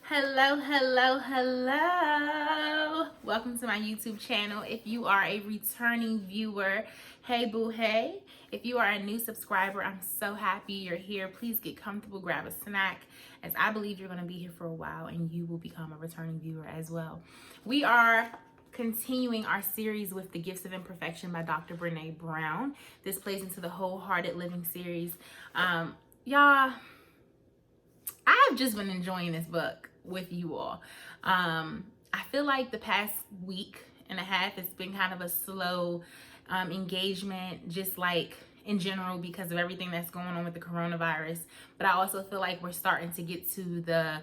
Hello. Welcome to my YouTube channel. If you are a returning viewer, hey boo hey. If you are a new subscriber, I'm so happy you're here. Please get comfortable, grab a snack, as I believe you're going to be here for a while and you will become a returning viewer as well. We are continuing our series with The Gifts of Imperfection by Dr. Brene Brown. This plays into the Wholehearted Living series. Y'all, I've just been enjoying this book with you all. I feel like the past week and a half it's been kind of a slow engagement, just like in general because of everything that's going on with the coronavirus. But I also feel like we're starting to get to the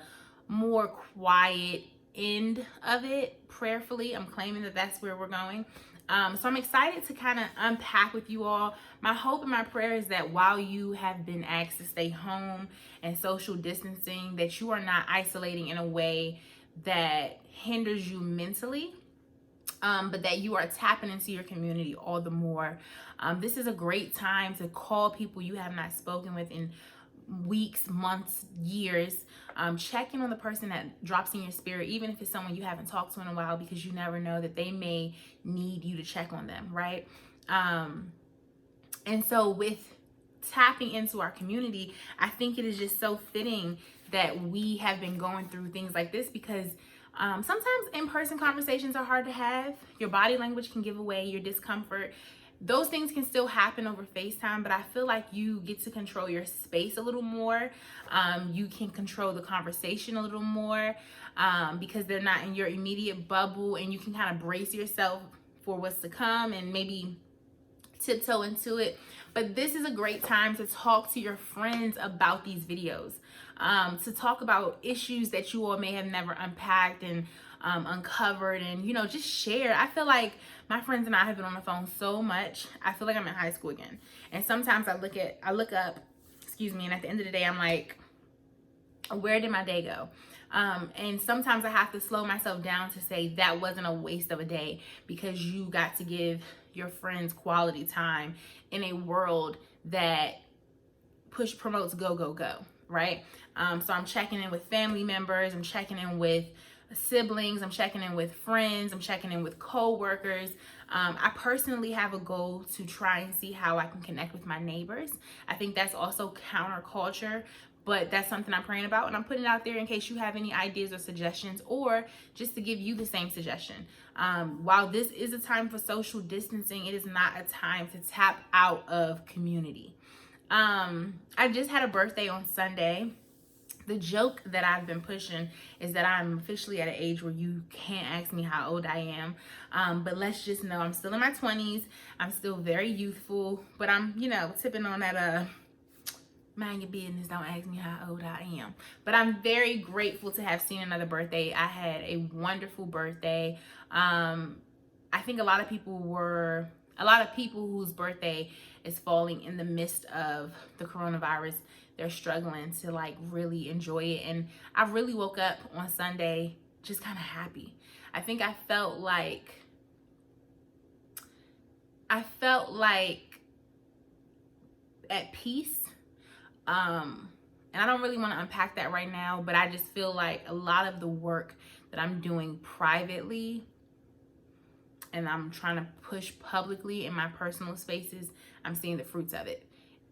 more quiet end of it prayerfully. I'm claiming that that's where we're going. So I'm excited to kind of unpack with you all. My hope and my prayer is that while you have been asked to stay home and social distancing, that you are not isolating in a way that hinders you mentally, but that you are tapping into your community all the more. This is a great time to call people you have not spoken with in weeks, months, years. Check in on the person that drops in your spirit, even if it's someone you haven't talked to in a while, because you never know that they may need you to check on them, right? And so with tapping into our community, I think it is just so fitting that we have been going through things like this because sometimes in-person conversations are hard to have. Your body language can give away your discomfort. Those things can still happen over FaceTime, but I feel like you get to control your space a little more. You can control the conversation a little more because they're not in your immediate bubble, and you can kind of brace yourself for what's to come and maybe tiptoe into it. But this is a great time to talk to your friends about these videos, to talk about issues that you all may have never unpacked and uncovered, and just share. I feel like my friends and I have been on the phone so much. I feel like I'm in high school again. And sometimes I look up, and at the end of the day, I'm like, where did my day go? And sometimes I have to slow myself down to say that wasn't a waste of a day, because you got to give your friends quality time in a world that promotes go, right? So I'm checking in with family members, I'm checking in with siblings, I'm checking in with friends, I'm checking in with co-workers. I personally have a goal to try and see how I can connect with my neighbors. I think that's also counterculture, but that's something I'm praying about, and I'm putting it out there in case you have any ideas or suggestions, or just to give you the same suggestion. While this is a time for social distancing, it is not a time to tap out of community. I just had a birthday on Sunday. The joke that I've been pushing is that I'm officially at an age where you can't ask me how old I am. But let's just know I'm still in my 20s. I'm still very youthful, but I'm, tipping on that, mind your business, don't ask me how old I am. But I'm very grateful to have seen another birthday. I had a wonderful birthday. I think a lot of people whose birthday is falling in the midst of the coronavirus, they're struggling to really enjoy it. And I really woke up on Sunday just kind of happy. I think I felt like at peace. And I don't really want to unpack that right now, but I just feel like a lot of the work that I'm doing privately and I'm trying to push publicly in my personal spaces, I'm seeing the fruits of it.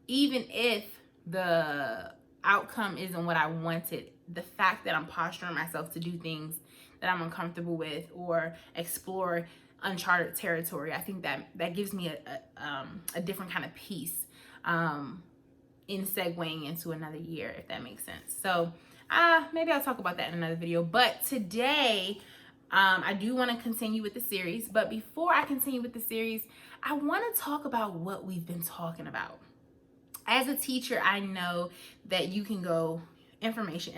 Even if the outcome isn't what I wanted, the fact that I'm posturing myself to do things that I'm uncomfortable with or explore uncharted territory, I think that gives me a different kind of peace in segueing into another year, if that makes sense. So maybe I'll talk about that in another video. But today, I do want to continue with the series. But before I continue with the series, I want to talk about what we've been talking about. As a teacher, I know that you can go information,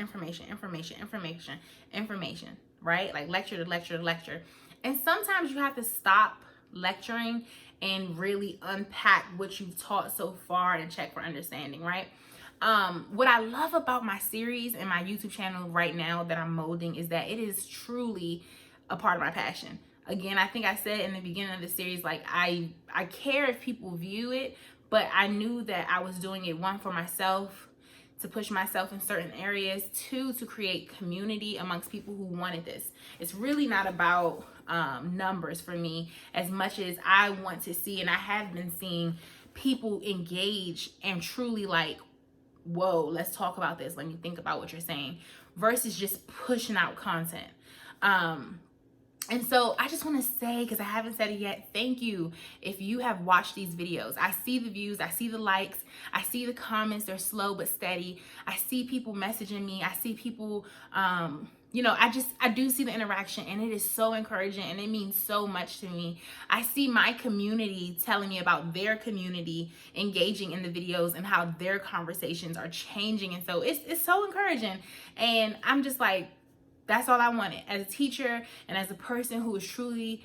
right? Like lecture to lecture to lecture. And sometimes you have to stop lecturing and really unpack what you've taught so far and check for understanding, right? What I love about my series and my YouTube channel right now that I'm molding is that it is truly a part of my passion. Again, I think I said in the beginning of the series, I care if people view it, but I knew that I was doing it, one, for myself, to push myself in certain areas. 2, to create community amongst people who wanted this. It's really not about numbers for me as much as I want to see, and I have been seeing people engage and truly like, whoa, let's talk about this. Let me think about what you're saying, versus just pushing out content. And so I just want to say, because I haven't said it yet, thank you if you have watched these videos. I see the views, I see the likes, I see the comments. They're slow but steady. I see people messaging me. I see people, you know, I do see the interaction, and it is so encouraging, and it means so much to me. I see my community telling me about their community engaging in the videos and how their conversations are changing. And so it's so encouraging. And I'm just like, that's all I wanted as a teacher and as a person who truly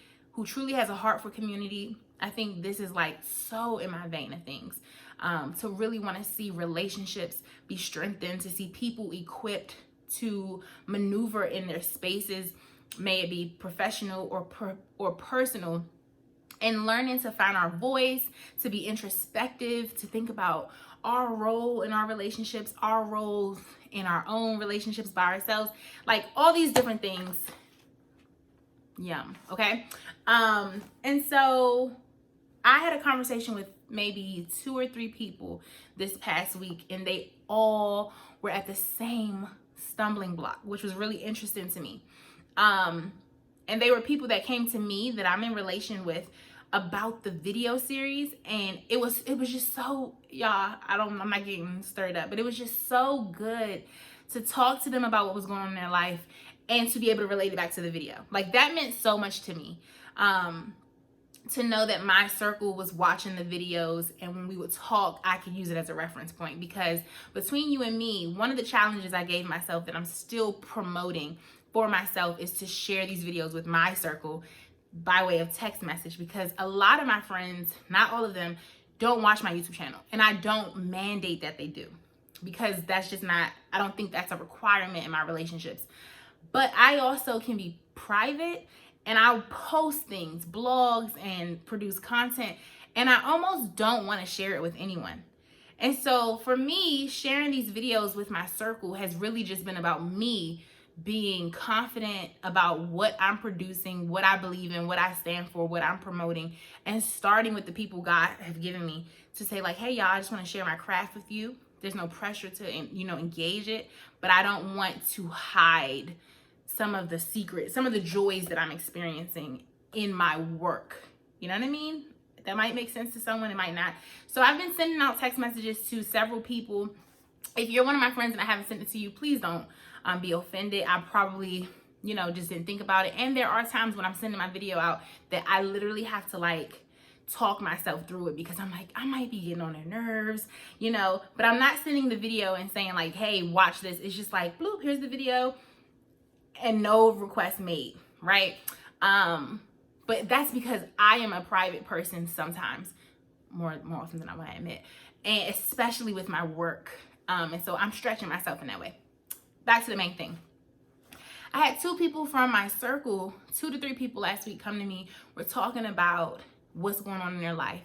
has a heart for community. I think this is like so in my vein of things, to really want to see relationships be strengthened, to see people equipped to maneuver in their spaces, may it be professional or personal, and learning to find our voice, to be introspective, to think about our role in our relationships, our roles in our own relationships by ourselves, like all these different things. Yum. Okay. And so I had a conversation with maybe 2 or 3 people this past week, and they all were at the same stumbling block, which was really interesting to me. And they were people that came to me that I'm in relation with about the video series, and it was just so, y'all, I'm not getting stirred up, but it was just so good to talk to them about what was going on in their life and to be able to relate it back to the video. Like, that meant so much to me, to know that my circle was watching the videos, and when we would talk, I could use it as a reference point. Because between you and me, one of the challenges I gave myself that I'm still promoting for myself is to share these videos with my circle by way of text message, because a lot of my friends, not all of them, don't watch my YouTube channel, and I don't mandate that they do, because that's just not, I don't think that's a requirement in my relationships. But I also can be private, and I'll post things, blogs, and produce content, and I almost don't want to share it with anyone. And so for me, sharing these videos with my circle has really just been about me being confident about what I'm producing, what I believe in, what I stand for, what I'm promoting, and starting with the people God has given me to say like, hey, y'all, I just want to share my craft with you. There's no pressure to, you know, engage it, but I don't want to hide some of the secrets, some of the joys that I'm experiencing in my work. You know what I mean? That might make sense to someone, it might not. So I've been sending out text messages to several people. If you're one of my friends and I haven't sent it to you, please don't be offended. I probably, you know, just didn't think about it. And there are times when I'm sending my video out that I literally have to like talk myself through it, because I'm like, I might be getting on their nerves, you know, but I'm not sending the video and saying like, hey, watch this. It's just like, bloop, here's the video, and no request made, right? But that's because I am a private person sometimes, more often than I want to admit, and especially with my work. And so I'm stretching myself in that way. Back to the main thing. I had 2 people from my circle, 2 to 3 people last week come to me. We're talking about what's going on in their life.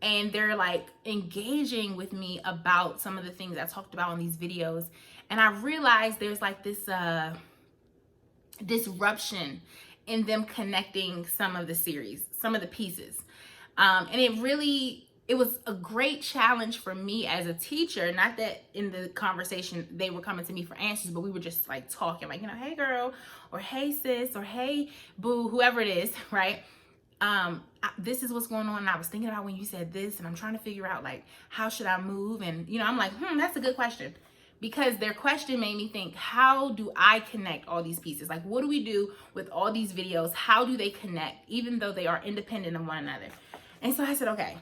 And they're like engaging with me about some of the things I talked about in these videos. And I realized there's like this disruption in them connecting some of the series, some of the pieces. And it was a great challenge for me as a teacher. Not that in the conversation they were coming to me for answers, but we were just like talking, like, you know, hey girl, or hey sis, or hey boo, whoever it is, right? This is what's going on, and I was thinking about when you said this, and I'm trying to figure out like, how should I move? And you know, I'm like, that's a good question, because their question made me think, how do I connect all these pieces? Like, what do we do with all these videos? How do they connect, even though they are independent of one another? And so I said, okay,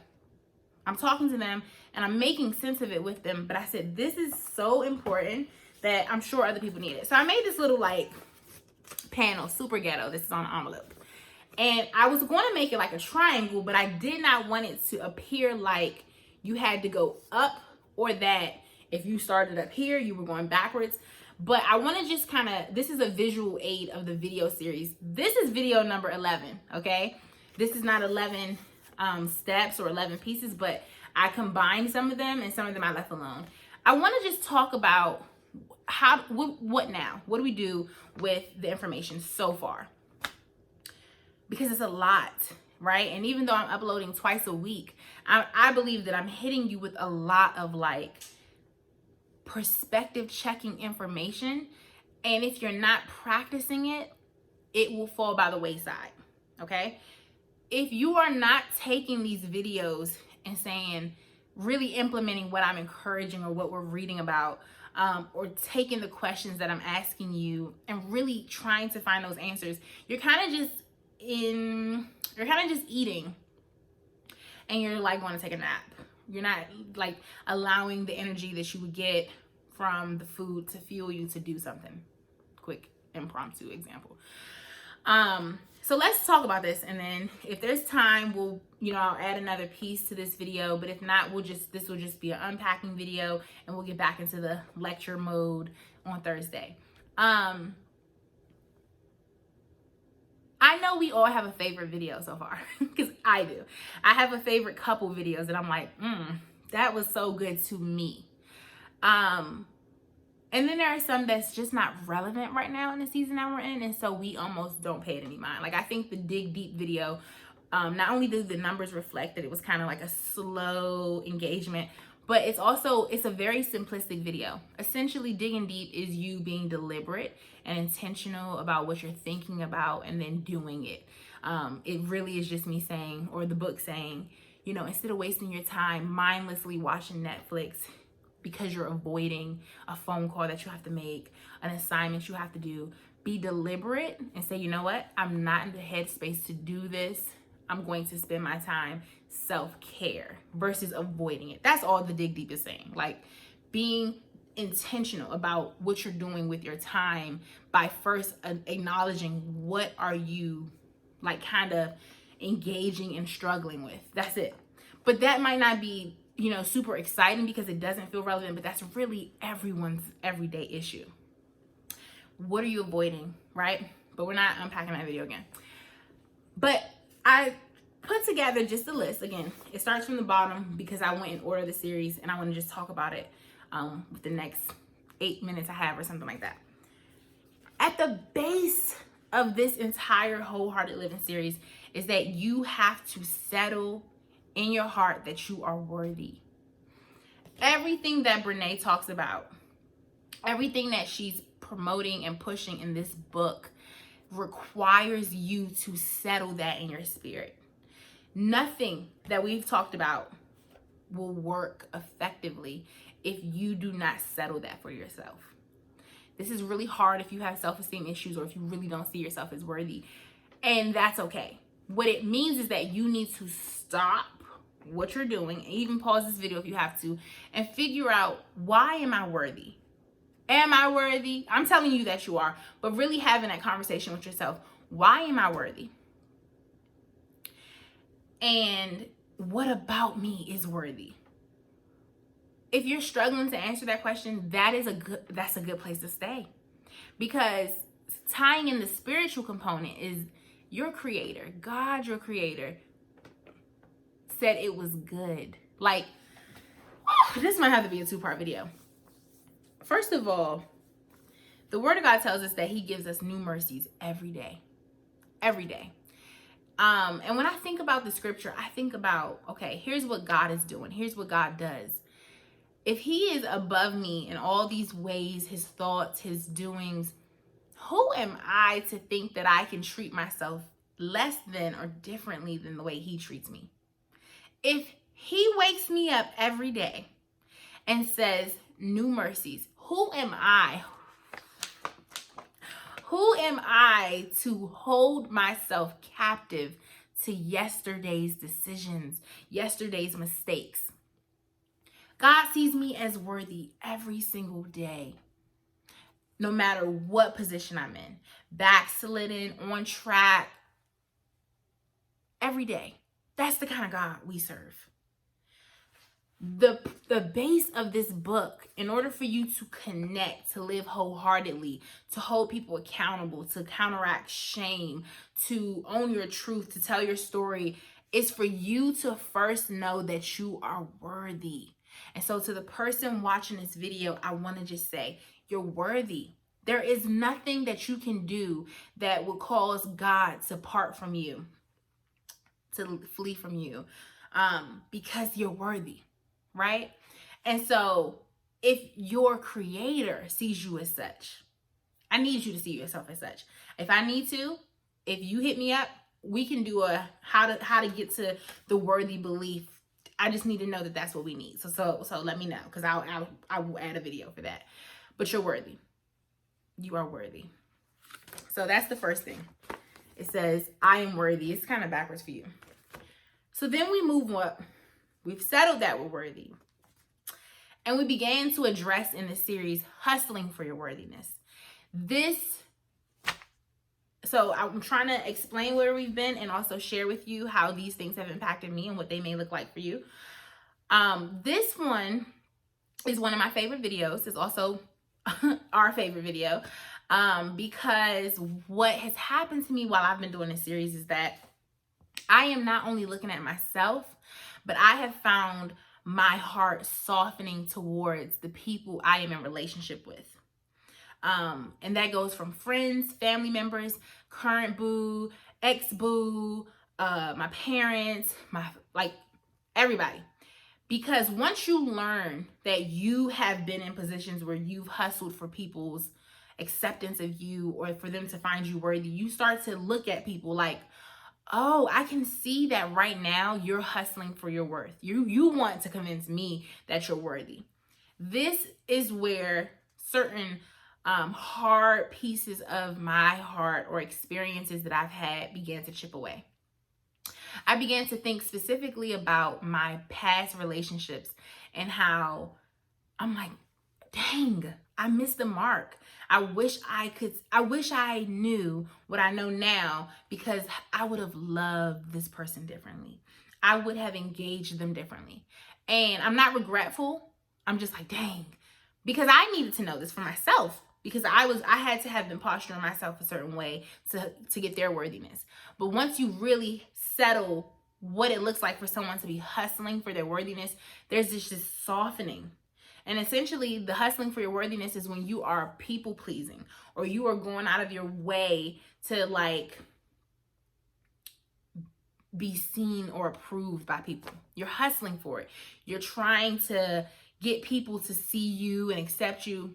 I'm talking to them and I'm making sense of it with them, but I said, this is so important that I'm sure other people need it. So I made this little like panel, super ghetto. This is on an envelope. And I was going to make it like a triangle, but I did not want it to appear like you had to go up, or that if you started up here, you were going backwards. But I want to just kind of, this is a visual aid of the video series. This is video number 11, okay? This is not 11 steps or 11 pieces, but I combined some of them and some of them I left alone. I want to just talk about what now? What do we do with the information so far? Because it's a lot, right? And even though I'm uploading twice a week, I believe that I'm hitting you with a lot of like perspective checking information. And if you're not practicing it, it will fall by the wayside, okay? If you are not taking these videos and saying, really implementing what I'm encouraging or what we're reading about, or taking the questions that I'm asking you and really trying to find those answers, you're kind of just eating and you're like going to take a nap. You're not like allowing the energy that you would get from the food to fuel you to do something. Quick impromptu example. So let's talk about this, and then if there's time, I'll add another piece to this video, but if not, this will just be an unpacking video, and we'll get back into the lecture mode on Thursday. I know we all have a favorite video so far, because I do. I have a favorite couple videos that I'm like, that was so good to me. And then there are some that's just not relevant right now in the season that we're in, and so we almost don't pay it any mind. Like, I think the Dig Deep video, not only do the numbers reflect that it was kind of like a slow engagement, but it's a very simplistic video. Essentially, Digging Deep is you being deliberate and intentional about what you're thinking about and then doing it. It really is just me saying, or the book saying, instead of wasting your time mindlessly watching Netflix because you're avoiding a phone call that you have to make, an assignment you have to do, be deliberate and say, you know what? I'm not in the headspace to do this. I'm going to spend my time self-care versus avoiding it. That's all the Dig Deep is saying. Like, being intentional about what you're doing with your time by first acknowledging what are you like kind of engaging and struggling with. That's it. But that might not be super exciting because it doesn't feel relevant, but that's really everyone's everyday issue. What are you avoiding, right? But we're not unpacking that video again. But I put together just a list. Again, it starts from the bottom because I went in order of the series and I want to just talk about it with the next 8 minutes I have or something like that. At the base of this entire Wholehearted Living series is that you have to settle in your heart that you are worthy. Everything that Brene talks about, everything that she's promoting and pushing in this book requires you to settle that in your spirit. Nothing that we've talked about will work effectively if you do not settle that for yourself. This is really hard if you have self-esteem issues or if you really don't see yourself as worthy, and that's okay. What it means is that you need to stop what you're doing, and even pause this video if you have to, and figure out, why am I worthy? Am I worthy? I'm telling you that you are, but really having that conversation with yourself. Why am I worthy? And what about me is worthy? If you're struggling to answer that question, that's a good place to stay, because tying in the spiritual component is your creator, God, your creator, said it was good. Like, this might have to be a 2-part video. First of all, the word of God tells us that he gives us new mercies every day. Every day. And when I think about the scripture, I think about, okay, here's what God is doing. Here's what God does. If he is above me in all these ways, his thoughts, his doings, who am I to think that I can treat myself less than or differently than the way he treats me? If he wakes me up every day and says, new mercies, who am I? Who am I to hold myself captive to yesterday's decisions, yesterday's mistakes? God sees me as worthy every single day, no matter what position I'm in, backslidden, on track, every day. That's the kind of God we serve. The base of this book, in order for you to connect, to live wholeheartedly, to hold people accountable, to counteract shame, to own your truth, to tell your story, is for you to first know that you are worthy. And so to the person watching this video, I want to just say, you're worthy. There is nothing that you can do that will cause God to part from you, to flee from you, because you're worthy, right? And so if your creator sees you as such, I need you to see yourself as such. If I need to, if you hit me up, we can do a how to get to the worthy belief. I just need to know that that's what we need. So let me know, because I will add a video for that. But you're worthy. You are worthy. So that's the first thing. It says, I am worthy. It's kind of backwards for you. So then we move up. We've settled that we're worthy. And we began to address in this series, hustling for your worthiness. So I'm trying to explain where we've been and also share with you how these things have impacted me and what they may look like for you. This one is one of my favorite videos. It's also our favorite video, because what has happened to me while I've been doing this series is that I am not only looking at myself, but I have found my heart softening towards the people I am in relationship with. And that goes from friends, family members, current boo, ex-boo, my parents, everybody. Because once you learn that you have been in positions where you've hustled for people's acceptance of you or for them to find you worthy, you start to look at people like, oh, I can see that right now you're hustling for your worth. You want to convince me that you're worthy. This is where certain hard pieces of my heart or experiences that I've had began to chip away. I began to think specifically about my past relationships and how I'm like, dang, I missed the mark. I wish I knew what I know now, because I would have loved this person differently. I would have engaged them differently. And I'm not regretful. I'm just like, dang, because I needed to know this for myself, because I had to have been posturing myself a certain way to get their worthiness. But once you really settle what it looks like for someone to be hustling for their worthiness, there's this just softening. And essentially, the hustling for your worthiness is when you are people pleasing, or you are going out of your way to be seen or approved by people. You're hustling for it. You're trying to get people to see you and accept you.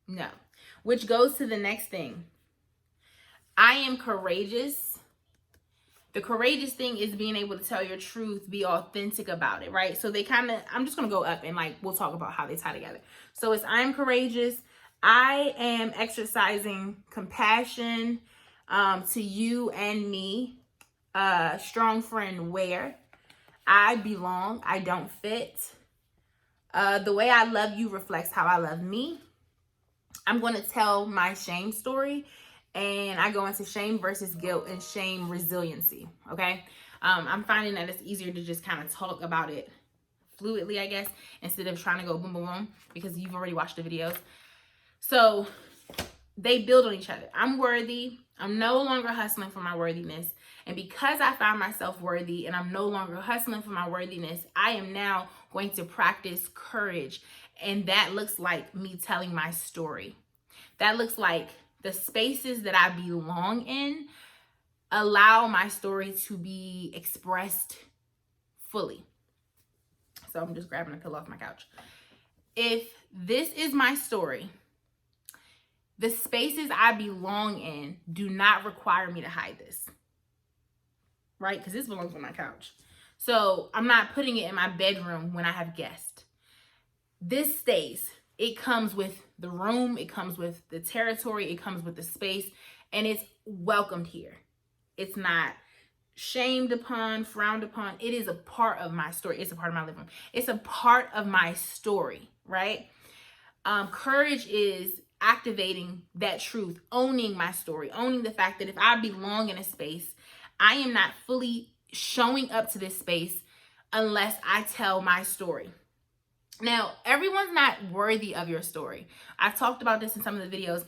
No. Which goes to the next thing. I am courageous. The courageous thing is being able to tell your truth, be authentic about it, right? So I'm just going to go up and we'll talk about how they tie together. So it's, I'm courageous. I am exercising compassion to you and me. Strong friend, where I belong, I don't fit. The way I love you reflects how I love me. I'm going to tell my shame story, and I go into shame versus guilt and shame resiliency, okay? I'm finding that it's easier to just kind of talk about it fluidly, I guess, instead of trying to go boom, boom, boom, because you've already watched the videos. So they build on each other. I'm worthy. I'm no longer hustling for my worthiness. And because I found myself worthy and I'm no longer hustling for my worthiness, I am now going to practice courage. And that looks like me telling my story. That looks like the spaces that I belong in allow my story to be expressed fully. So I'm just grabbing a pillow off my couch. If this is my story, the spaces I belong in do not require me to hide this, right? Because this belongs on my couch. So I'm not putting it in my bedroom when I have guests. This stays. It comes with the room. It comes with the territory. It comes with the space. And it's welcomed here. It's not shamed upon, frowned upon. It is a part of my story. It's a part of my living room. It's a part of my story, right? Courage is activating that truth, owning my story, owning the fact that if I belong in a space, I am not fully showing up to this space unless I tell my story. Now, everyone's not worthy of your story. I've talked about this in some of the videos.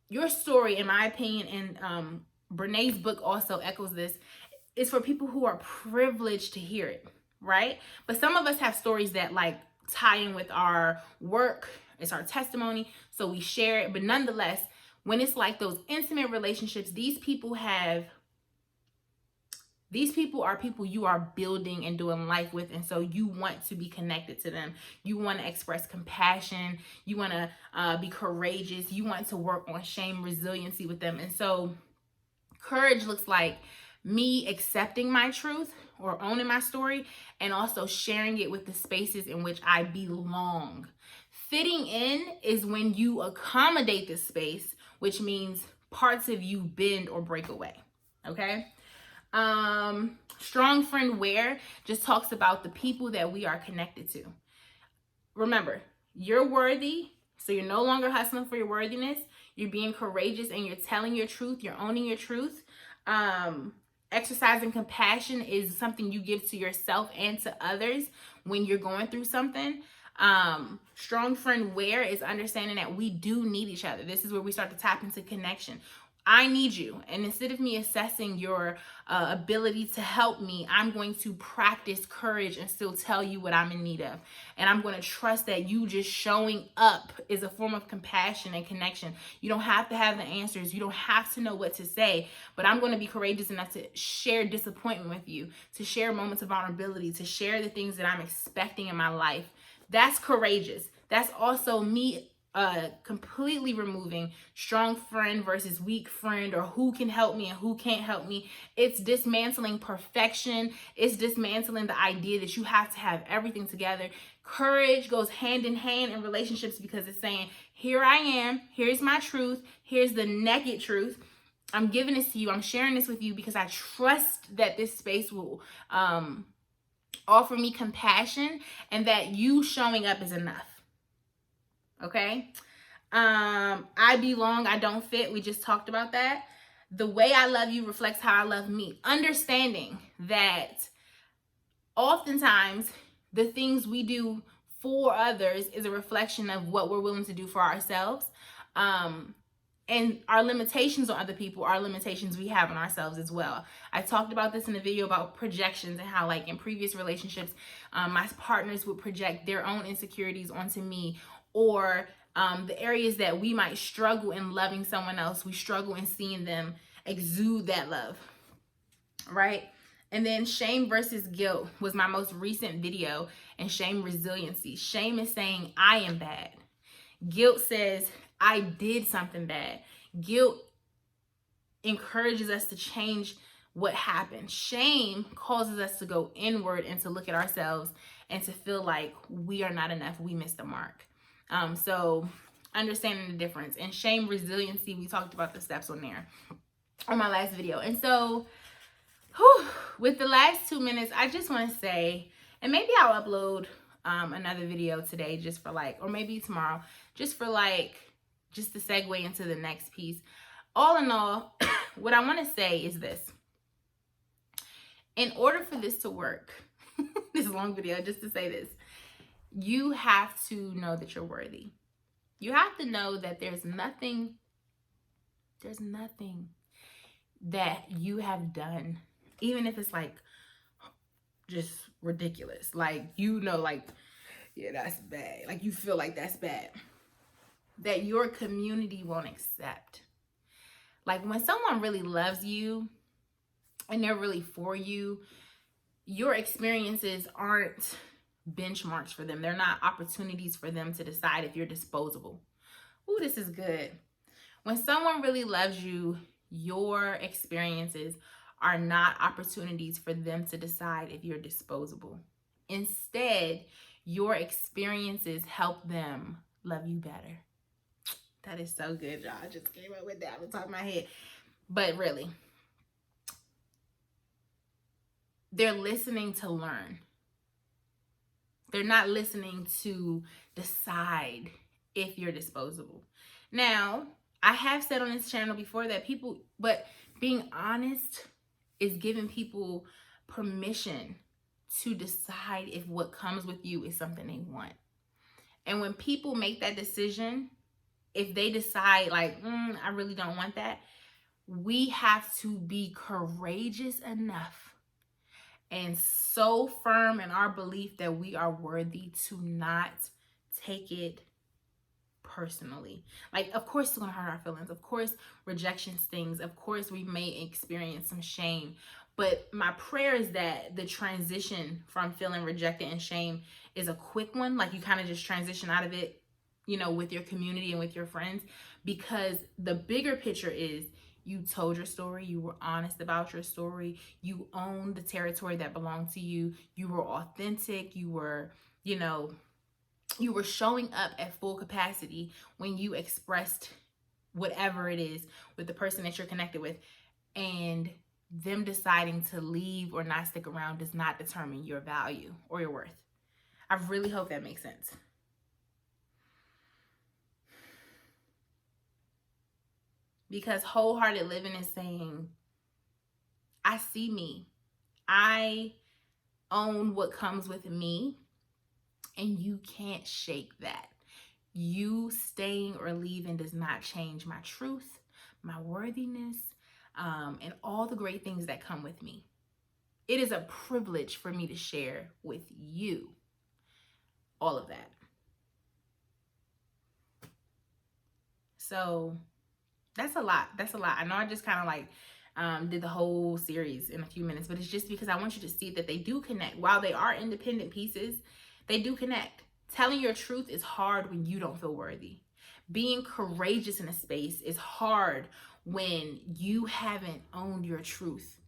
Your story, in my opinion, and Brené's book also echoes this, is for people who are privileged to hear it. right? But some of us have stories that like tie in with our work. It's our testimony, so we share it. But nonetheless, when it's like those intimate relationships, these people are people you are building and doing life with, and so you want to be connected to them. You want to express compassion. You want to be courageous. You want to work on shame resiliency with them. And so courage looks like me accepting my truth or owning my story, and also sharing it with the spaces in which I belong. Fitting in is when you accommodate the space, which means parts of you bend or break away. Okay? Strong friend where just talks about the people that we are connected to. Remember, you're worthy, so you're no longer hustling for your worthiness. You're being courageous and you're telling your truth. You're owning your truth. Exercising compassion is something you give to yourself and to others when you're going through something. Strong friend where is understanding that we do need each other. This is where we start to tap into connection. I need you. And instead of me assessing your ability to help me, I'm going to practice courage and still tell you what I'm in need of. And I'm going to trust that you just showing up is a form of compassion and connection. You don't have to have the answers. You don't have to know what to say. But I'm going to be courageous enough to share disappointment with you, to share moments of vulnerability, to share the things that I'm expecting in my life. That's courageous. That's also me completely removing strong friend versus weak friend, or who can help me and who can't help me. It's dismantling perfection. It's dismantling the idea that you have to have everything together. Courage goes hand in hand in relationships because it's saying, here I am, here's my truth, here's the naked truth. I'm giving this to you. I'm sharing this with you because I trust that this space will offer me compassion, and that you showing up is enough. Okay? I belong, I don't fit. We just talked about that. The way I love you reflects how I love me. Understanding that oftentimes the things we do for others is a reflection of what we're willing to do for ourselves. And our limitations on other people are limitations we have on ourselves as well. I talked about this in a video about projections and how, like, in previous relationships, my partners would project their own insecurities onto me, or the areas that we might struggle in loving someone else, we struggle in seeing them exude that love, right? And then shame versus guilt was my most recent video, and shame resiliency. Shame is saying, I am bad. Guilt says, I did something bad. Guilt encourages us to change what happened. Shame causes us to go inward and to look at ourselves and to feel like we are not enough, we missed the mark. So understanding the difference. And shame resiliency, we talked about the steps on there on my last video. And so with the last 2 minutes, I just want to say, and maybe I'll upload another video today just for like, or maybe tomorrow, just for like, just to segue into the next piece. All in all, what I want to say is this. In order for this to work, this long video, just to say this, you have to know that you're worthy. You have to know that there's nothing that you have done, even if it's like just ridiculous. Like, you know, like, yeah, that's bad. Like, you feel like that's bad, that your community won't accept. Like, when someone really loves you and they're really for you, your experiences aren't benchmarks for them. They're not opportunities for them to decide if you're disposable. Ooh, this is good. When someone really loves you, your experiences are not opportunities for them to decide if you're disposable. Instead, your experiences help them love you better. That is so good, y'all. I just came up with that on the top of my head. But really, they're listening to learn. They're not listening to decide if you're disposable. Now, I have said on this channel before that but being honest is giving people permission to decide if what comes with you is something they want. And when people make that decision, if they decide like, I really don't want that, we have to be courageous enough and so firm in our belief that we are worthy to not take it personally. Like, of course it's gonna hurt our feelings. Of course rejection stings. Of course we may experience some shame. But my prayer is that the transition from feeling rejected and shame is a quick one. Like, you kind of just transition out of it, you know, with your community and with your friends, because the bigger picture is you told your story, you were honest about your story, you owned the territory that belonged to you, you were authentic, you were, you know, you were showing up at full capacity when you expressed whatever it is with the person that you're connected with. And them deciding to leave or not stick around does not determine your value or your worth. I really hope that makes sense. Because wholehearted living is saying, I see me. I own what comes with me, and you can't shake that. You staying or leaving does not change my truth, my worthiness, and all the great things that come with me. It is a privilege for me to share with you all of that. So that's a lot. That's a lot. I know I just kind of like did the whole series in a few minutes, but it's just because I want you to see that they do connect. While they are independent pieces, they do connect. Telling your truth is hard when you don't feel worthy. Being courageous in a space is hard when you haven't owned your truth.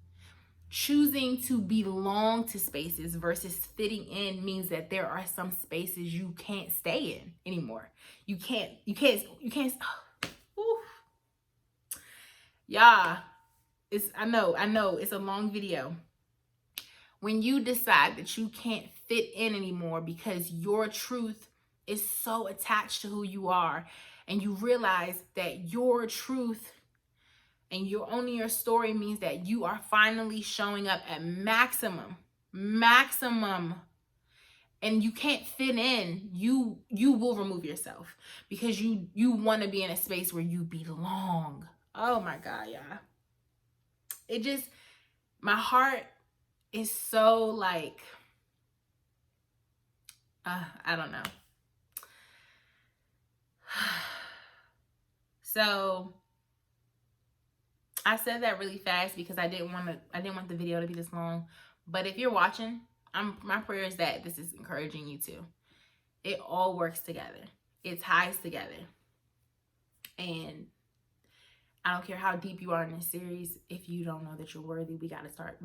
Choosing to belong to spaces versus fitting in means that there are some spaces you can't stay in anymore. You can't. Oh, yeah, I know it's a long video. When you decide that you can't fit in anymore because your truth is so attached to who you are, and you realize that your truth and you're owning your story means that you are finally showing up at maximum, and you can't fit in, you will remove yourself because you want to be in a space where you belong. Oh my God, y'all. It just, my heart is so like, I don't know. So I said that really fast because I didn't want the video to be this long. But if you're watching, my prayer is that this is encouraging you too. It all works together. It ties together. And I don't care how deep you are in this series. If you don't know that you're worthy, we gotta start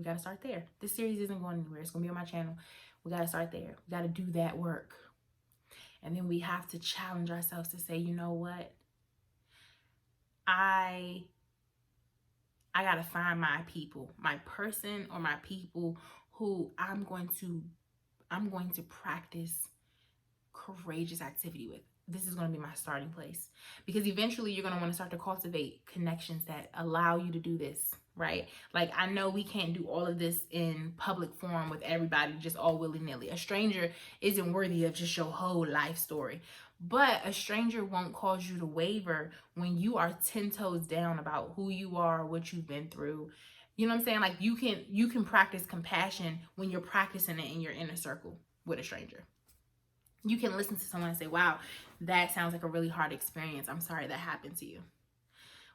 there. This series isn't going anywhere. It's gonna be on my channel. We gotta start there. We gotta do that work. And then we have to challenge ourselves to say, you know what? I gotta find my people, my person or my people who I'm going to practice courageous activity with. This is going to be my starting place, because eventually you're going to want to start to cultivate connections that allow you to do this, right? Like, I know we can't do all of this in public forum with everybody just all willy-nilly. A stranger isn't worthy of just your whole life story, but a stranger won't cause you to waver when you are 10 toes down about who you are, what you've been through. You know what I'm saying? Like, you can practice compassion when you're practicing it in your inner circle with a stranger. You can listen to someone and say, wow, that sounds like a really hard experience. I'm sorry that happened to you.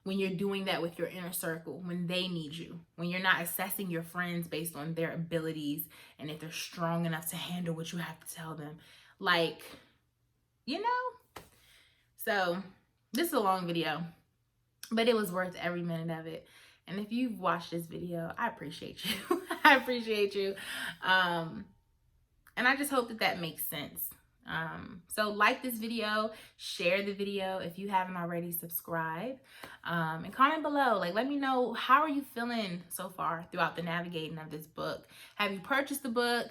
When you're doing that with your inner circle, when they need you, when you're not assessing your friends based on their abilities and if they're strong enough to handle what you have to tell them. Like, you know? So this is a long video, but it was worth every minute of it. And if you've watched this video, I appreciate you. I appreciate you. And I just hope that makes sense. So like this video, share the video. If you haven't already, subscribe, and comment below. Like, let me know, how are you feeling so far throughout the navigating of this book? Have you purchased the book?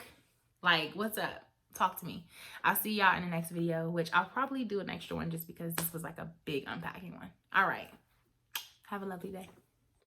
Like, what's up? Talk to me. I'll see y'all in the next video, which I'll probably do an extra one just because this was like a big unpacking one. All right. Have a lovely day.